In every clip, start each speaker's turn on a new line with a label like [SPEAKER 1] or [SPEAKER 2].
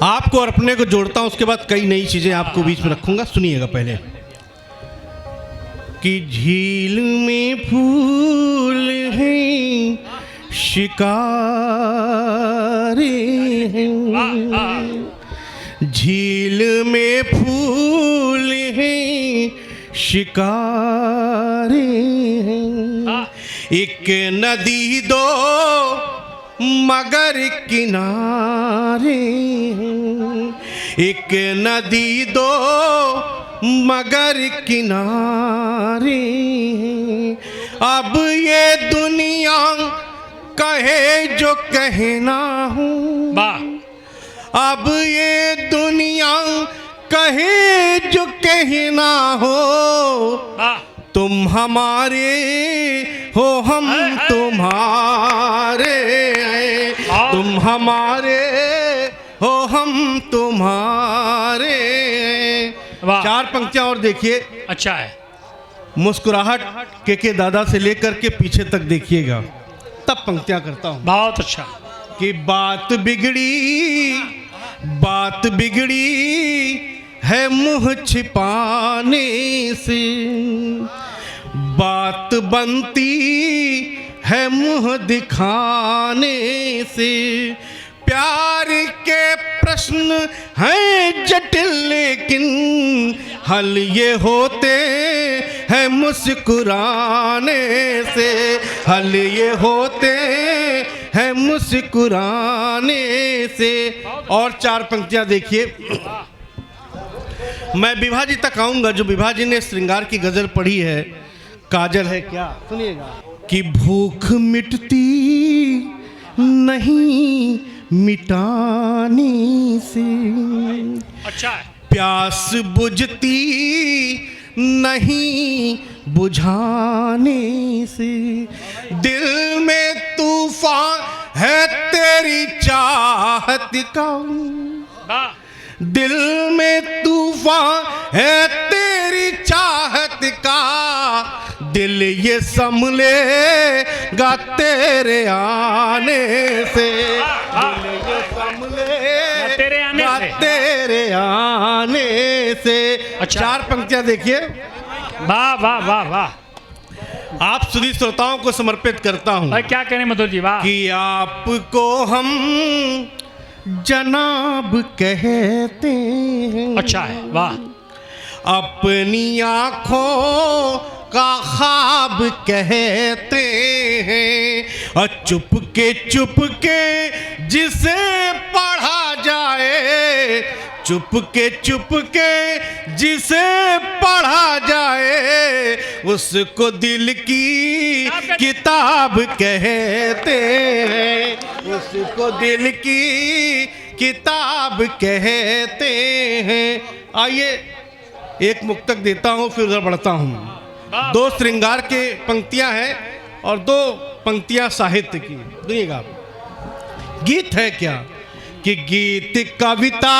[SPEAKER 1] आपको और अपने को जोड़ता हूं, उसके बाद कई नई चीजें आपको बीच में रखूंगा। सुनिएगा पहले कि झील में फूल हैं, शिकारी हैं, झील में फूल हैं, शिकारी हैं, एक नदी दो मगर किनारे हैं, एक नदी दो मगर किनारे हैं। अब ये दुनिया कहे जो कहना हूँ, अब ये दुनिया कहे जो कहना हो, तुम हमारे हो हम तुम्हारे, तुम हमारे हो हम तुम्हारे। चार पंक्तियां और देखिए।
[SPEAKER 2] अच्छा है।
[SPEAKER 1] मुस्कुराहट के दादा से लेकर के पीछे तक देखिएगा, तब पंक्तियां करता हूं।
[SPEAKER 2] बहुत अच्छा।
[SPEAKER 1] कि बात बिगड़ी है मुंह छिपाने से, बात बनती है मुंह दिखाने से, प्यार के प्रश्न हैं जटिल लेकिन हल ये होते हैं मुस्कुराने से, हल ये होते हैं मुस्कुराने से। और चार पंक्तियां देखिए। मैं विभा जी तक आऊंगा, जो विभा जी ने श्रृंगार की गजल पढ़ी है, काजल है क्या, सुनिएगा। कि भूख मिटती नहीं मिटाने से,
[SPEAKER 2] अच्छा है।
[SPEAKER 1] प्यास बुझती नहीं बुझाने से, दिल में तूफान है तेरी चाहत का, दिल में तूफान है तेरी चाहत का, दिल ये संभलेगा तेरे आने से, दिल ये संभलेगा तेरे आने से।
[SPEAKER 2] अच्छा।
[SPEAKER 1] चार पंक्तियां देखिए।
[SPEAKER 2] वाह वाह वाह वाह।
[SPEAKER 1] आप सभी श्रोताओं को समर्पित करता हूं।
[SPEAKER 2] भाई क्या कहने मधुर जी, वाह।
[SPEAKER 1] कि आपको हम जनाब कहते हैं।
[SPEAKER 2] अच्छा है, वाह।
[SPEAKER 1] अपनी आँखों का ख्वाब कहते हैं, और चुपके जिसे पढ़ा जाए, चुपके जिसे पढ़ा जाए, उसको दिल की किताब कहते हैं, उसको दिल की किताब कहते हैं। आइए एक मुक्तक देता हूँ, फिर उधर बढ़ता हूँ। दो श्रृंगार के पंक्तियां हैं और दो पंक्तियां साहित्य की। सुनिएगा। गीत है क्या? कि गीत कविता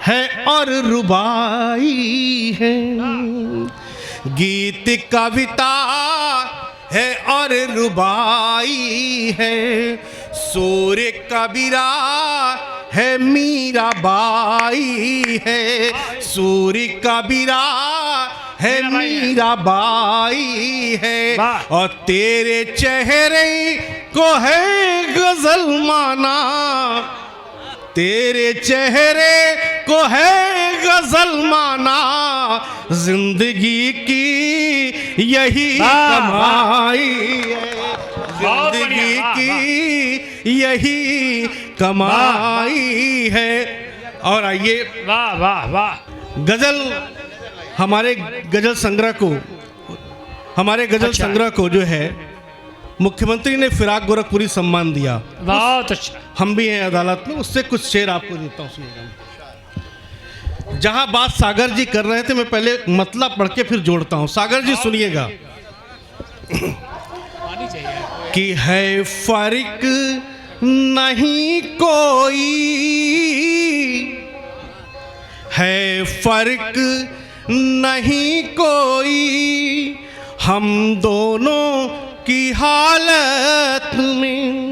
[SPEAKER 1] है और रुबाई है, गीत कविता है और रुबाई है, सूर्य कबीरा है मीराबाई है, सूर्य कबीरा है मीराबाई है, और तेरे चेहरे को है गजल माना, तेरे चेहरे को है गजल माना, जिंदगी की यही कमाई है, जिंदगी की यही कमाई है। और आइए,
[SPEAKER 2] वाह वाह वाह।
[SPEAKER 1] गजल हमारे गजल संग्रह को, हमारे गजल संग्रह को जो है मुख्यमंत्री ने फिराक गोरखपुरी सम्मान दिया।
[SPEAKER 2] बहुत अच्छा।
[SPEAKER 1] हम भी हैं अदालत में, उससे कुछ शेर आपको देता हूँ, सुनिएगा। जहां बात सागर जी कर रहे थे, मैं पहले मतलब पढ़ के फिर जोड़ता हूं। सागर जी सुनिएगा। कि है फर्क नहीं कोई, है फर्क नहीं कोई, हम दोनों की हालत में,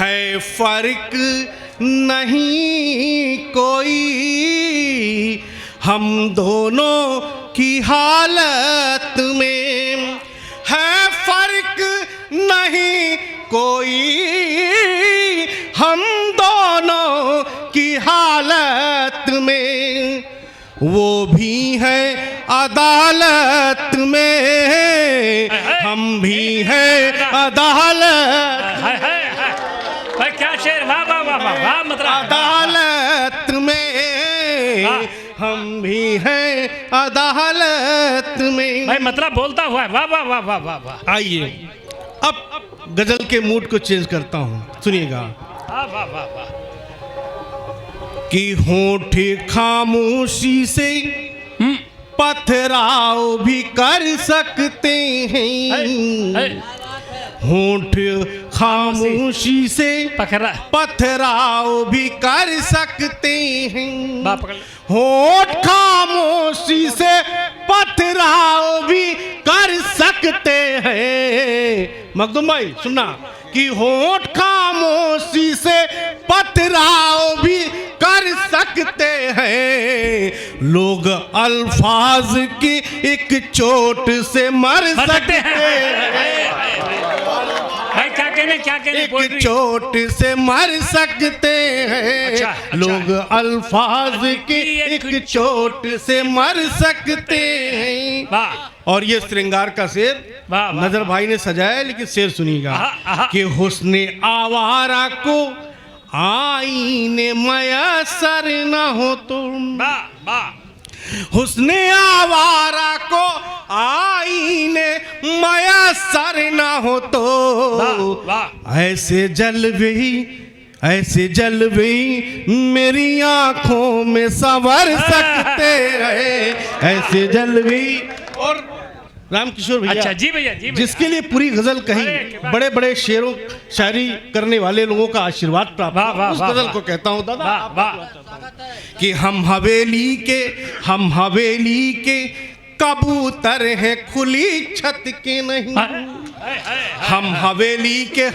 [SPEAKER 1] है फर्क नहीं कोई हम दोनों की हालत में, है फर्क नहीं कोई हम दोनों की हालत में, वो भी है अदालत में, हम भी हैं अदालत,
[SPEAKER 2] भाई क्या शेर, वाह वाह वाह वाह वाह, मतलब
[SPEAKER 1] अदालत में हम भी हैं अदालत में।
[SPEAKER 2] भाई मतलब बोलता हुआ है, वाह वाह वाह वाह वाह वाह।
[SPEAKER 1] आइए अब गजल के मूड को चेंज करता हूँ, सुनिएगा।
[SPEAKER 2] वाह वाह वाह वाह।
[SPEAKER 1] कि होठ खामोशी से पथराव भी कर सकते हैं, होठ खामोशी से पथराव भी कर सकते हैं, होठ खामोशी से पथराव भी कर सकते हैं। मखदूम भाई सुनना, कि होठ खामोशी से पथराव भी कर सकते हैं, लोग अल्फाज की एक चोट से मर सकते हैं,
[SPEAKER 2] क्या कहने
[SPEAKER 1] एक चोट से मर सकते हैं। अच्छा। लोग अल्फाज की एक चोट से मर सकते हैं। और ये श्रृंगार का शेर नजर भाई ने सजाया, लेकिन शेर सुनिएगा। कि हुस्ने आवारा को आईने मयसर न हो तुम, हुस्ने आवारा को आईने मयसर न हो तो, ऐसे जलवे मेरी आंखों में संवर सकते हैं, ऐसे जलवे। और रामकिशोर भैया,
[SPEAKER 2] अच्छा जी भैया, जी
[SPEAKER 1] जिसके लिए पूरी गजल कही, बड़े बड़े शेरों शायरी करने वाले लोगों का आशीर्वाद प्राप्त, उस गजल को कहता हूँ दादा। कि हम हवेली के कबूतर हैं खुली छत के नहीं, हम हवेली के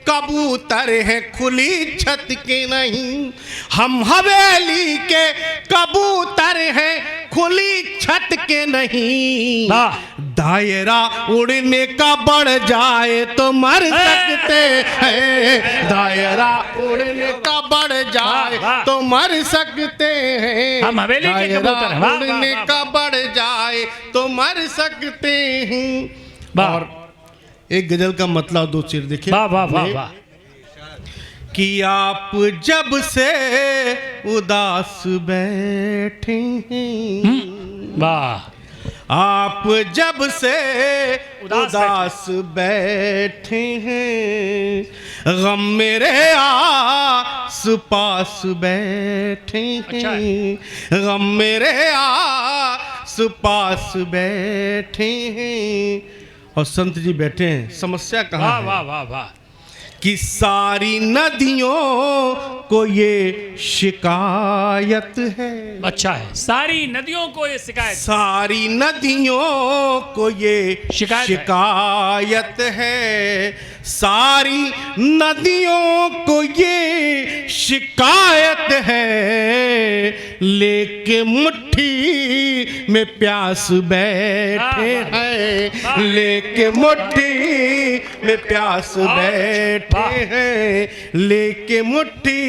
[SPEAKER 1] कबूतर हैं खुली छत के नहीं, हम हवेली के कबूतर हैं खुली छत के नहीं, दायरा उड़ने का बढ़ जाए तो मर सकते हैं, दायरा उड़ने का बढ़ जाए तो मर सकते हैं,
[SPEAKER 2] हम हवेली के कबूतर हैं,
[SPEAKER 1] उड़ने का बढ़ जाए तो मर सकते हैं। और एक गजल का मतलब दो शेर देखिए।
[SPEAKER 2] वाह वाह वाह वाह।
[SPEAKER 1] कि आप जब से उदास बैठे हैं,
[SPEAKER 2] वाह,
[SPEAKER 1] आप जब से उदास बैठे हैं, गम मेरे आस पास बैठे हैं, गम मेरे आस पास बैठे हैं। और संत जी बैठे हैं, समस्या कहाँ है?
[SPEAKER 2] वाह वाह वाह।
[SPEAKER 1] कि सारी नदियों को ये शिकायत है,
[SPEAKER 2] अच्छा है, सारी नदियों को ये शिकायत,
[SPEAKER 1] सारी नदियों को ये शिकायत है, सारी नदियों को ये शिकायत है, लेके मुट्ठी में प्यास बैठे हैं, लेके मुट्ठी में प्यास बैठे हैं, लेके मुट्ठी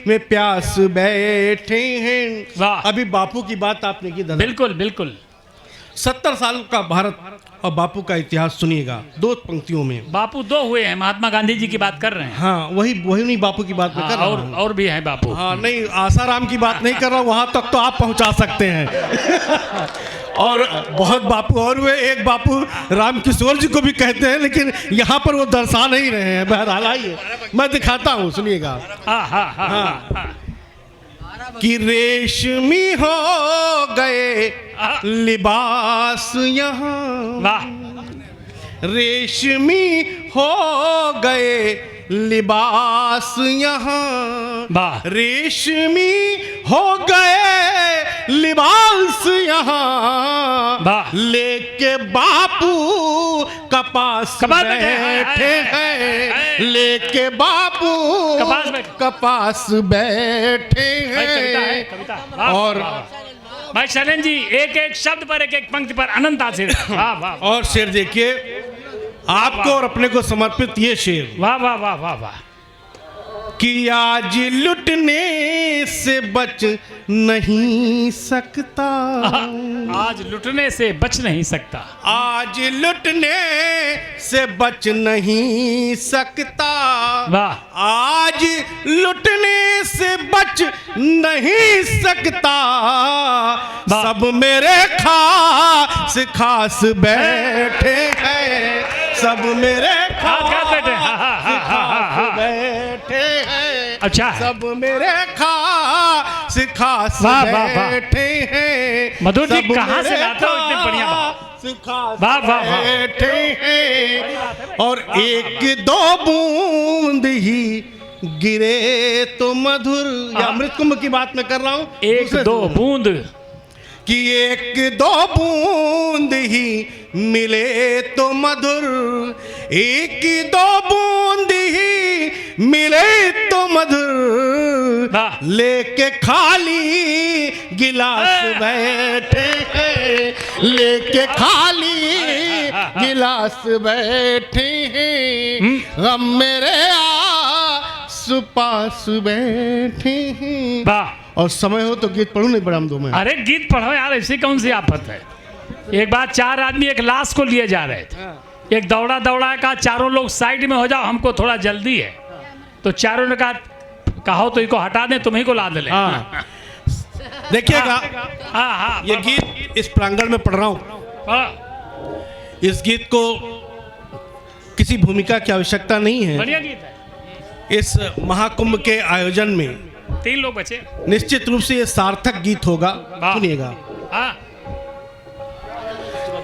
[SPEAKER 1] में प्यास बैठे हैं। अभी बापू की बात आपने की दादा,
[SPEAKER 2] बिल्कुल बिल्कुल।
[SPEAKER 1] 70 साल का भारत और बापू का इतिहास सुनिएगा दो पंक्तियों में।
[SPEAKER 2] बापू दो हुए हैं, महात्मा गांधी जी की बात कर रहे हैं।
[SPEAKER 1] हाँ, वही नहीं बापू की बात मैं कर रहा हूँ।
[SPEAKER 2] और भी है बापू।
[SPEAKER 1] हाँ नहीं, आसाराम की बात नहीं कर रहा हूँ, वहां तक तो आप पहुंचा सकते हैं। और बहुत बापू और हुए, एक बापू रामकिशोर जी को भी कहते हैं, लेकिन यहाँ पर वो दर्शा नहीं रहे हैं। बहरहाल आइए मैं दिखाता हूँ, सुनिएगा। कि रेशमी हो गए लिबास यहाँ, रेशमी हो गए लिबास यहाँ, रेशमी हो गए लिबास यहाँ, लेके बापू कपास
[SPEAKER 2] कपास
[SPEAKER 1] बैठे हैं, लेके बाबू कपास बैठे हैं।
[SPEAKER 2] कविता
[SPEAKER 1] और
[SPEAKER 2] भाई शरण जी एक एक शब्द पर एक एक पंक्ति पर अनंत आशीर्वाद। वाह वाह
[SPEAKER 1] और शेर देखिए, आपको और अपने को समर्पित ये शेर।
[SPEAKER 2] वाह वाह वाह वाह वाह।
[SPEAKER 1] कि आज लुटने से बच नहीं सकता,
[SPEAKER 2] आज लुटने से बच नहीं सकता,
[SPEAKER 1] आज लुटने से बच नहीं सकता,
[SPEAKER 2] वाह
[SPEAKER 1] आज लुटने से बच नहीं सकता, सब मेरे खास खास बैठे हैं, सब मेरे खास
[SPEAKER 2] बैठे
[SPEAKER 1] बैठे हैं,
[SPEAKER 2] अच्छा
[SPEAKER 1] सब मेरे खास खास बैठे हैं।
[SPEAKER 2] मधुर जी कहाँ से लाते हो इतने बढ़िया
[SPEAKER 1] वाह वाह बैठे हैं। और एक दो बूंद ही गिरे तो मधुर, या अमृत कुंभ की बात मैं कर रहा हूँ।
[SPEAKER 2] एक दो बूंद,
[SPEAKER 1] कि एक दो बूंद ही मिले तो मधुर, एक दो बूंद ही मिले तो मधुर, लेके खाली गिलास बैठे हैं, लेके खाली गिलास बैठे हैं, गम मेरे आस पास बैठे हैं। और समय हो तो गीत पढ़ू नहीं पढ़ा हम दो में।
[SPEAKER 2] अरे गीत पढ़ो यार, ऐसी कौन सी आफत है। एक बार 4 आदमी एक लाश को लिए जा रहे थे, एक दौड़ा दौड़ा का चारों लोग साइड में हो जाओ, हमको थोड़ा जल्दी है। तो चारों ने कहो तो इनको हटा दें, तुम्ही को ला दे।
[SPEAKER 1] देखिएगा ये गीत इस प्रांगण में पढ़ रहा हूँ। इस गीत को किसी भूमिका की आवश्यकता नहीं है।
[SPEAKER 2] बढ़िया गीत है।
[SPEAKER 1] इस महाकुंभ के आयोजन में
[SPEAKER 2] 3 लोग बचे,
[SPEAKER 1] निश्चित रूप से ये सार्थक गीत होगा। सुनिएगा।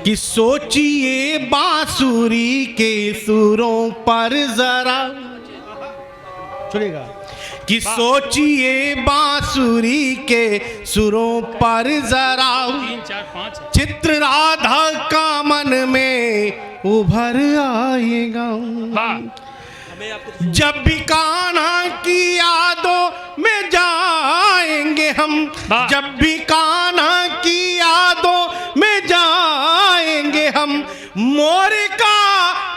[SPEAKER 1] कि सोचिए बांसुरी के सुरों पर जरा, सुनिएगा। कि सोचिए बांसुरी के सुरों पर जरा,
[SPEAKER 2] 3 4 5
[SPEAKER 1] चित्र राधा का मन में उभर आएगा। जब भी कान्हा की यादों में जाएंगे हम, जब भी कान्हा की यादों में जाएंगे हम, मोर का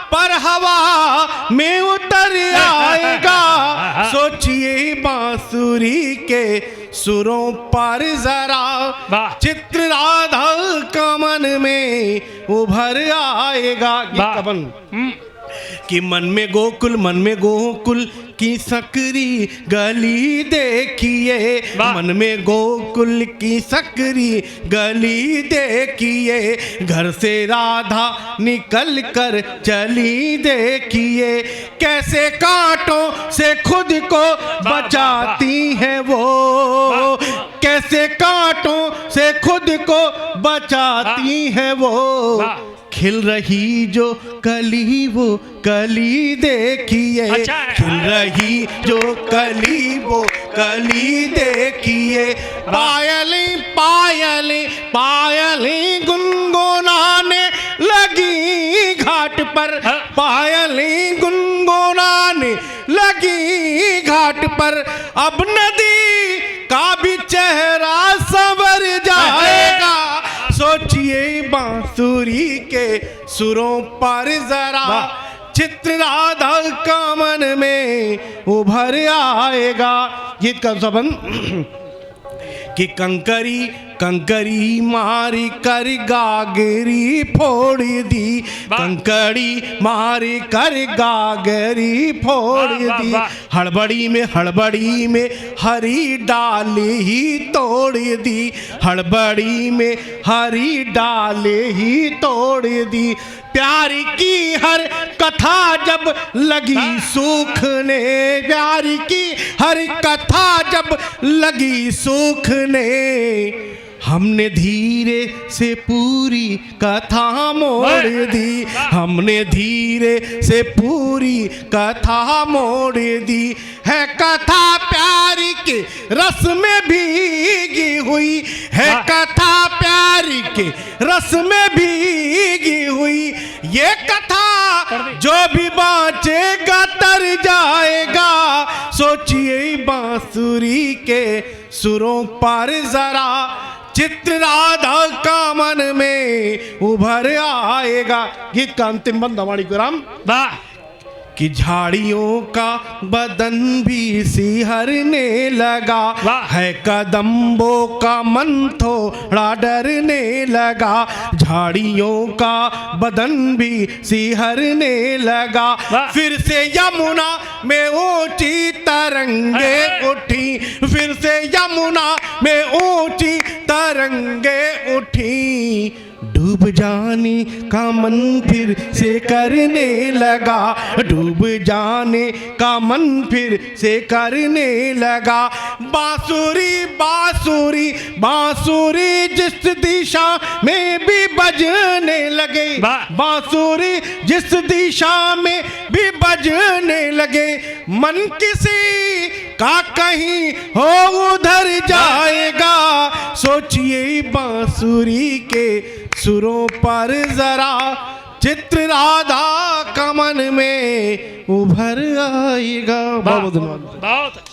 [SPEAKER 1] पर हवा में उतर आएगा। सोचिए बांसुरी के सुरों पर जरा, चित्र राधा का मन में उभर आएगा। कि मन में गोकुल, मन में गोकुल की सकरी गली देखिए, मन में गोकुल की सकरी गली देखिए, घर से राधा निकल कर चली देखिए, कैसे कांटों से खुद को बचाती है वो, कैसे कांटों से खुद को बचाती है वो, खिल रही जो कली वो कली देखिए, खिल रही जो कली वो कली देखिए, पायली पायली पायली गुनगुनाने लगी घाट पर, पायली गुनगुनाने लगी घाट पर, अब नदी का भी चेहरा संवर जाएगा। सोचिए बांसुरी के सुरों पर जरा, चित्र राधा का मन में उभर आएगा। गीत का संबंध कि कंकरी कंकरी मारी कर गागरी फोड़ दी, कंकड़ी मारी कर गागरी फोड़ दी, हड़बड़ी में हरी डाल ही तोड़ दी, हड़बड़ी में हरी डाल ही तोड़ दी, प्यार की हर कथा जब लगी सूखने, प्यार की हर कथा जब लगी सूखने, हमने धीरे से पूरी कथा मोड़ दी, हमने धीरे से पूरी कथा मोड़ दी, है कथा प्यार के रस में भीगी हुई, है कथा प्यार के रस में भीगी हुई, ये कथा जो भी बाँचेगा तर जाएगा। सोचिए बांसुरी के सुरों पर जरा, चित्र राधा का मन में उभर आएगा। गीत का अंतिम बंद हमारी गुराम
[SPEAKER 2] वाह।
[SPEAKER 1] कि झाड़ियों का बदन भी सिहरने लगा, है कदम्बों का मन थोड़ा डरने लगा। झाड़ियों का बदन भी सिहरने लगा। फिर से यमुना में ऊंची तरंगे उठी, फिर से यमुना में ऊंची तरंगे उठी। डूब जाने का मन फिर से करने लगा, डूब जाने का मन फिर से करने लगा। बांसुरी बांसुरी बांसुरी जिस दिशा में भी बजने लगे, बांसुरी जिस दिशा में भी बजने लगे। मन किसी का कहीं हो उधर जाएगा। सोचिए बांसुरी के सुरों पर जरा, चित्र राधा का मन में उभर आएगा। बहुत
[SPEAKER 2] बहुत